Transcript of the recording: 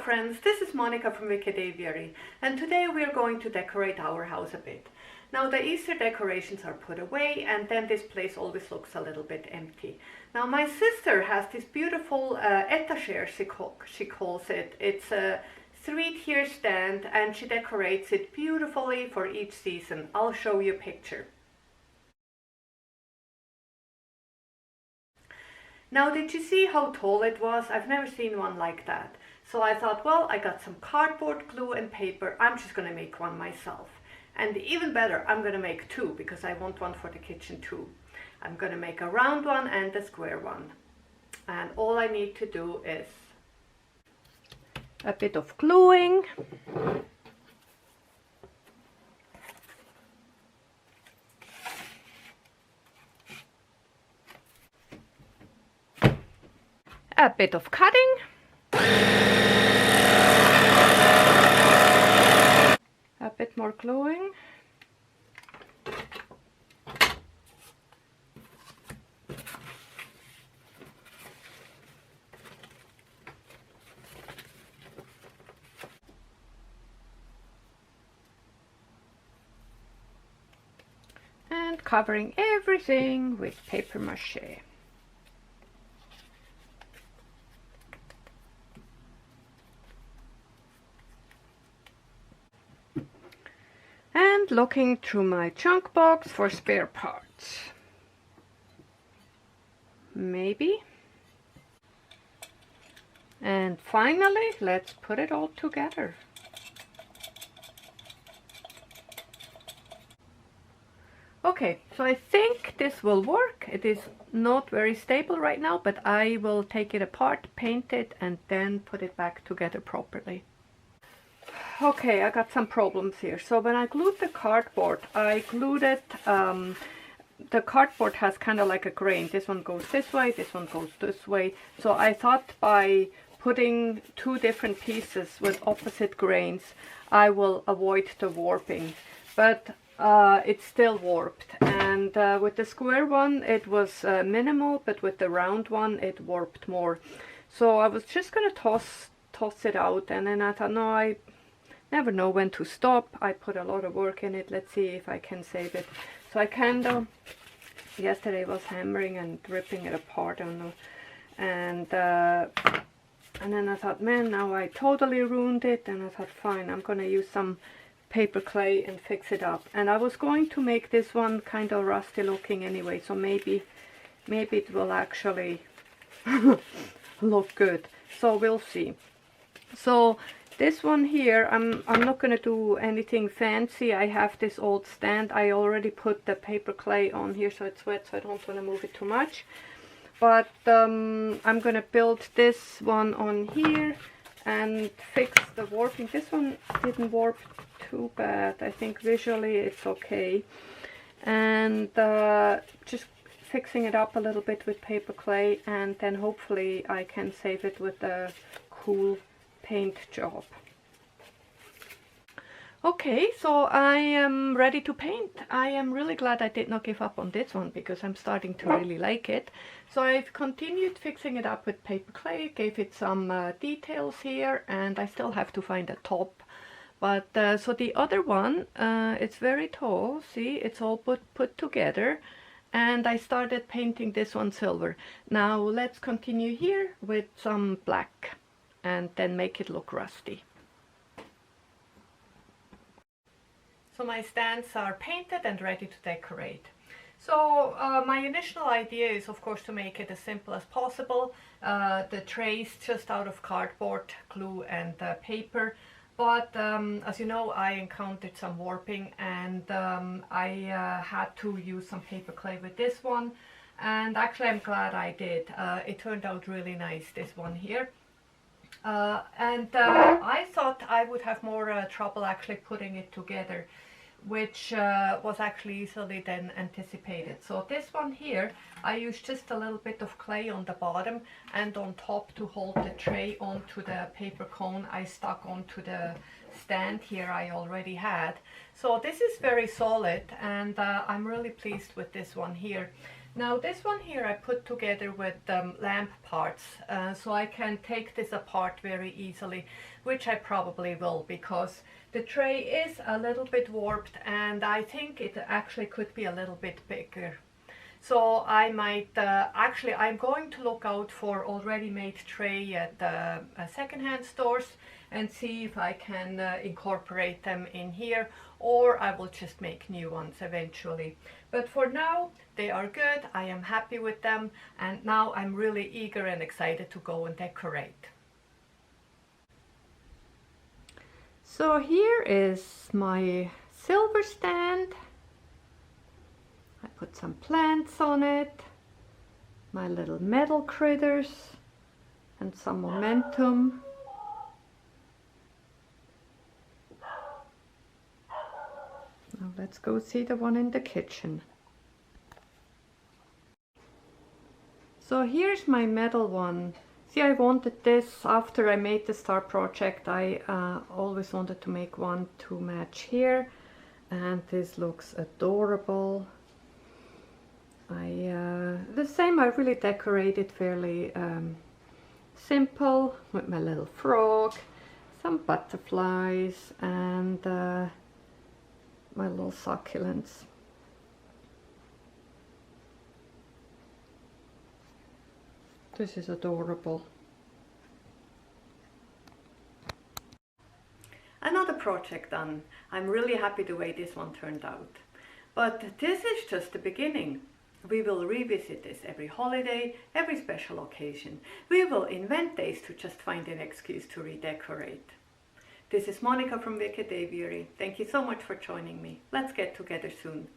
friends, this is Monica from Wicked Aviary, and today we are going to decorate our house a bit. Now the Easter decorations are put away and then this place always looks a little bit empty. Now my sister has this beautiful etagere, she calls it. It's a 3-tier stand and she decorates it beautifully for each season. I'll show you a picture. Now did you see how tall it was? I've never seen one like that. So I thought, well, I got some cardboard, glue and paper. I'm just going to make one myself. And even better, I'm going to make two because I want one for the kitchen too. I'm going to make a round one and a square one. And all I need to do is a bit of gluing. A bit of cutting. A bit more gluing. And covering everything with paper mache. And looking through my junk box for spare parts. Maybe. And finally, let's put it all together. Okay, so I think this will work. It is not very stable right now, but I will take it apart, paint it, and then put it back together properly. Okay, I got some problems here. So when I glued the cardboard, I glued it, the cardboard has kind of like a grain. This one goes this way, this one goes this way. So I thought by putting two different pieces with opposite grains, I will avoid the warping. But it's still warped. And with the square one, it was minimal, but with the round one, it warped more. So I was just going to toss it out. And then I thought, no, I never know when to stop. I put a lot of work in it. Let's see if I can save it. So I kind of yesterday was hammering and ripping it apart. I don't know. And then I thought, man, now I totally ruined it. And I thought, fine, I'm gonna use some paper clay and fix it up. And I was going to make this one kind of rusty looking anyway. So maybe it will actually look good. So we'll see. So this one here, I'm not going to do anything fancy. I have this old stand. I already put the paper clay on here so it's wet, so I don't want to move it too much. But I'm going to build this one on here and fix the warping. This one didn't warp too bad. I think visually it's okay. And just fixing it up a little bit with paper clay, and then hopefully I can save it with a cool paint job. Okay, so I am ready to paint. I am really glad I did not give up on this one because I'm starting to really like it. So I've continued fixing it up with paper clay, gave it some details here, and I still have to find a top. But so the other one, it's very tall, see, it's all put together. And I started painting this one silver. Now let's continue here with some black and then make it look rusty. So my stands are painted and ready to decorate. So my initial idea is of course to make it as simple as possible. The trays just out of cardboard, glue and paper. But as you know, I encountered some warping and I had to use some paper clay with this one. And actually I'm glad I did. It turned out really nice, this one here. I thought I would have more trouble actually putting it together, which was actually easily then anticipated. So this one here, I used just a little bit of clay on the bottom, and on top to hold the tray onto the paper cone I stuck onto the stand here I already had. So this is very solid, and I'm really pleased with this one here. Now this one here I put together with lamp parts, so I can take this apart very easily, which I probably will, because the tray is a little bit warped and I think it actually could be a little bit bigger. So I might, actually I'm going to look out for already made tray at the secondhand stores and see if I can incorporate them in here, or I will just make new ones eventually. But for now they are good, I am happy with them, and now I'm really eager and excited to go and decorate. So here is my silver stand. I put some plants on it, my little metal critters and some momentum. Now let's go see the one in the kitchen. So here's my metal one. See, I wanted this after I made the star project. I always wanted to make one to match here, and this looks adorable. The same, I really decorated fairly simple with my little frog, some butterflies, and my little succulents. This is adorable. Another project done. I'm really happy the way this one turned out. But this is just the beginning. We will revisit this every holiday, every special occasion. We will invent days to just find an excuse to redecorate. This is Monica from Wicked Aviary. Thank you so much for joining me. Let's get together soon.